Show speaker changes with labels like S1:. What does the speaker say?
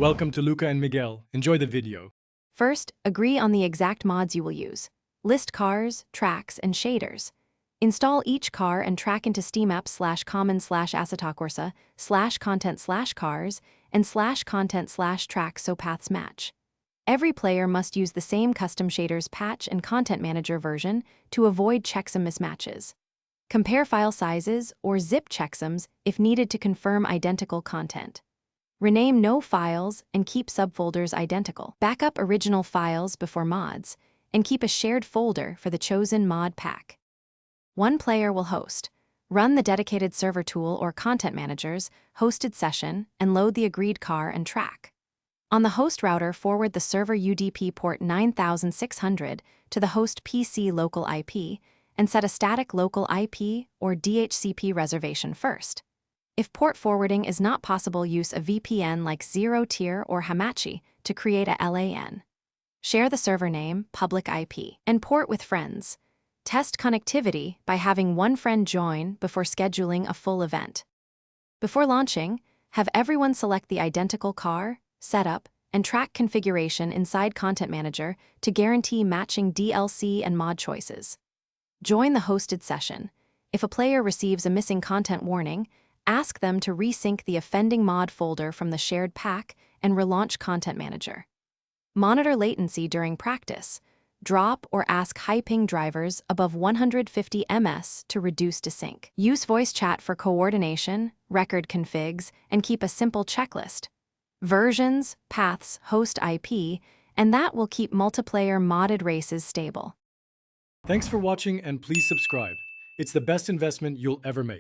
S1: Welcome to Luca and Miguel. Enjoy the video.
S2: First, agree on the exact mods you will use. List cars, tracks, and shaders. Install each car and track into Steam apps/common/Assetto Corsa/content/cars and/content/tracks so paths match. Every player must use the same custom shaders patch and content manager version to avoid checksum mismatches. Compare file sizes or zip checksums if needed to confirm identical content. Rename no files and keep subfolders identical. Backup original files before mods, and keep a shared folder for the chosen mod pack. One player will host. Run the dedicated server tool or content manager's hosted session and load the agreed car and track. On the host router, forward the server UDP port 9600 to the host PC local IP and set a static local IP or DHCP reservation first. If port forwarding is not possible, use a VPN like Zero Tier or Hamachi to create a LAN. Share the server name, public IP, and port with friends. Test connectivity by having one friend join before scheduling a full event. Before launching, have everyone select the identical car, setup, and track configuration inside Content Manager to guarantee matching DLC and mod choices. Join the hosted session. If a player receives a missing content warning, ask them to resync the offending mod folder from the shared pack and relaunch Content Manager. Monitor latency during practice. Drop or ask high-ping drivers above 150 ms to reduce desync. Use voice chat for coordination, record configs, and keep a simple checklist. Versions, paths, host IP, and that will keep multiplayer modded races stable.
S1: Thanks for watching and please subscribe. It's the best investment you'll ever make.